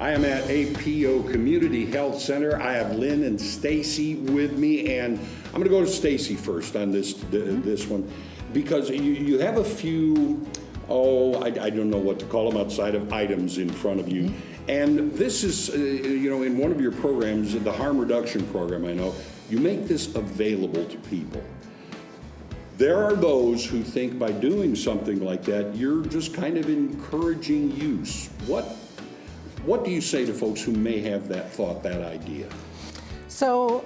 I am at APO Community Health Center. I have Lynn and Stacy with me, and I'm going to go to Stacy first on this one, because you have a few, I don't know what to call them, outside of items in front of you. And this is, in one of your programs, the harm reduction program, I know, you make this available to people. There are those who think by doing something like that, you're just kind of encouraging use. What do you say to folks who may have that thought, that idea? So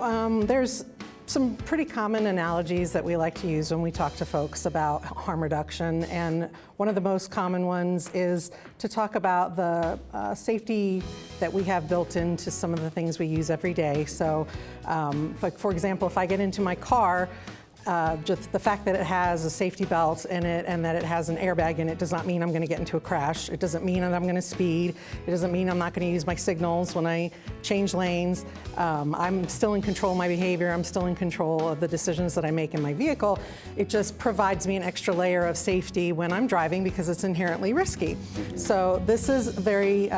there's some pretty common analogies that we like to use when we talk to folks about harm reduction, and one of the most common ones is to talk about the safety that we have built into some of the things we use every day. So like for example, if I get into my car, just the fact that it has a safety belt in it and that it has an airbag in it does not mean I'm going to get into a crash. It doesn't mean that I'm going to speed. It doesn't mean I'm not going to use my signals when I change lanes. I'm still in control of my behavior. I'm still in control of the decisions that I make in my vehicle. It just provides me an extra layer of safety when I'm driving because it's inherently risky. So this is very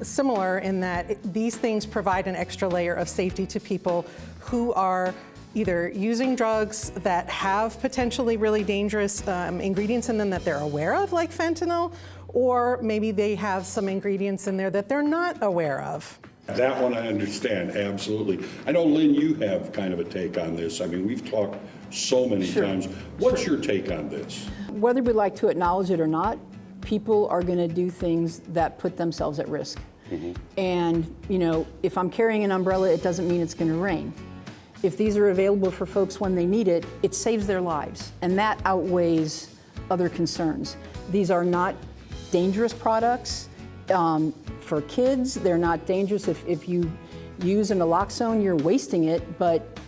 similar in that these things provide an extra layer of safety to people who are either using drugs that have potentially really dangerous ingredients in them that they're aware of, like fentanyl, or maybe they have some ingredients in there that they're not aware of. That one I understand, absolutely. I know, Lynn, you have kind of a take on this. I mean, we've talked so many times. What's your take on this? Whether we like to acknowledge it or not, people are going to do things that put themselves at risk. And, if I'm carrying an umbrella, it doesn't mean it's going to rain. If these are available for folks when they need it, it saves their lives, and that outweighs other concerns. These are not dangerous products for kids. They're not dangerous. If you use an naloxone, you're wasting it, but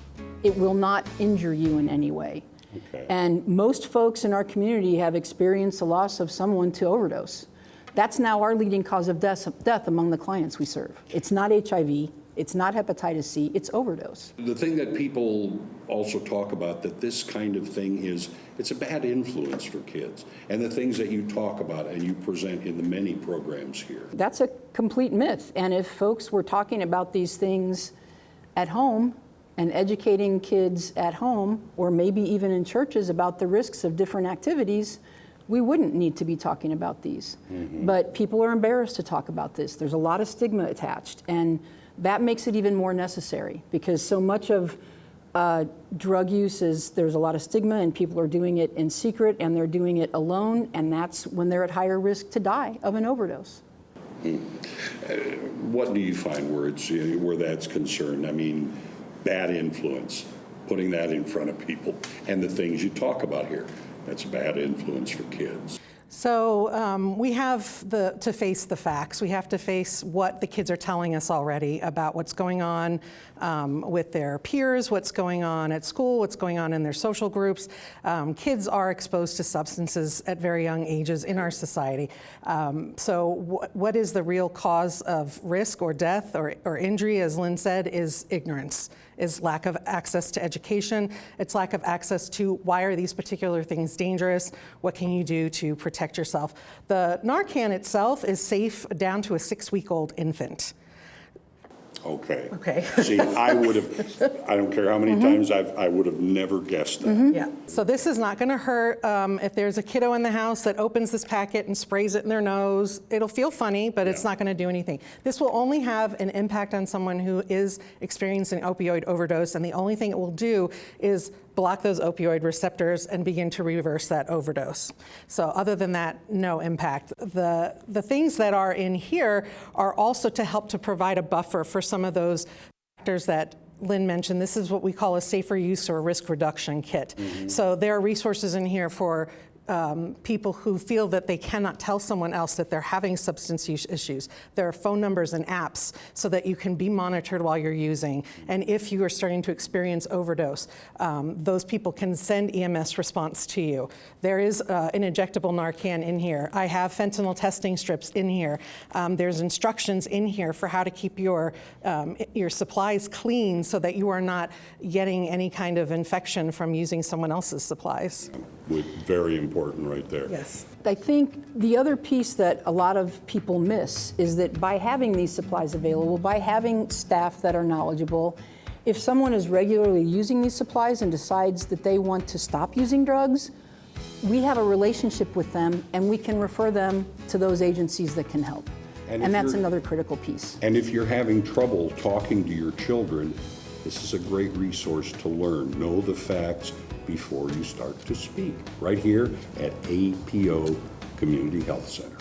it will not injure you in any way. Okay. And most folks in our community have experienced the loss of someone to overdose. That's now our leading cause of death among the clients we serve. It's not HIV. It's not hepatitis C, it's overdose. The thing that people also talk about, that this kind of thing it's a bad influence for kids. And the things that you talk about and you present in the many programs here. That's a complete myth. And if folks were talking about these things at home and educating kids at home, or maybe even in churches about the risks of different activities, we wouldn't need to be talking about these. But people are embarrassed to talk about this. There's a lot of stigma attached. And that makes it even more necessary, because so much of drug use there's a lot of stigma, and people are doing it in secret, and they're doing it alone, and that's when they're at higher risk to die of an overdose. What do you find where that's concerned? I mean, bad influence, putting that in front of people, and the things you talk about here, that's a bad influence for kids. So we have to face the facts. We have to face what the kids are telling us already about what's going on with their peers, what's going on at school, what's going on in their social groups. Kids are exposed to substances at very young ages in our society. So what is the real cause of risk or death or injury, as Lynn said, is ignorance, is lack of access to education. It's lack of access to why are these particular things dangerous? What can you do to protect yourself? The Narcan itself is safe down to a 6-week-old infant. Okay. See, I don't care how many times I would have never guessed that. Yeah. So this is not going to hurt. If there's a kiddo in the house that opens this packet and sprays it in their nose, it'll feel funny, but it's not going to do anything. This will only have an impact on someone who is experiencing opioid overdose, and the only thing it will do is block those opioid receptors and begin to reverse that overdose. So other than that, no impact. The things that are in here are also to help to provide a buffer for some of those factors that Lynn mentioned. This is what we call a safer use or a risk reduction kit. So there are resources in here for people who feel that they cannot tell someone else that they're having substance use issues. There are phone numbers and apps so that you can be monitored while you're using. And if you are starting to experience overdose, those people can send EMS response to you. There is an injectable Narcan in here. I have fentanyl testing strips in here. There's instructions in here for how to keep your supplies clean so that you are not getting any kind of infection from using someone else's supplies. Very important right there. Yes. I think the other piece that a lot of people miss is that by having these supplies available, by having staff that are knowledgeable, if someone is regularly using these supplies and decides that they want to stop using drugs, we have a relationship with them and we can refer them to those agencies that can help. And that's another critical piece. And if you're having trouble talking to your children, this is a great resource to learn. Know the facts before you start to speak. Right here at APO Community Health Center.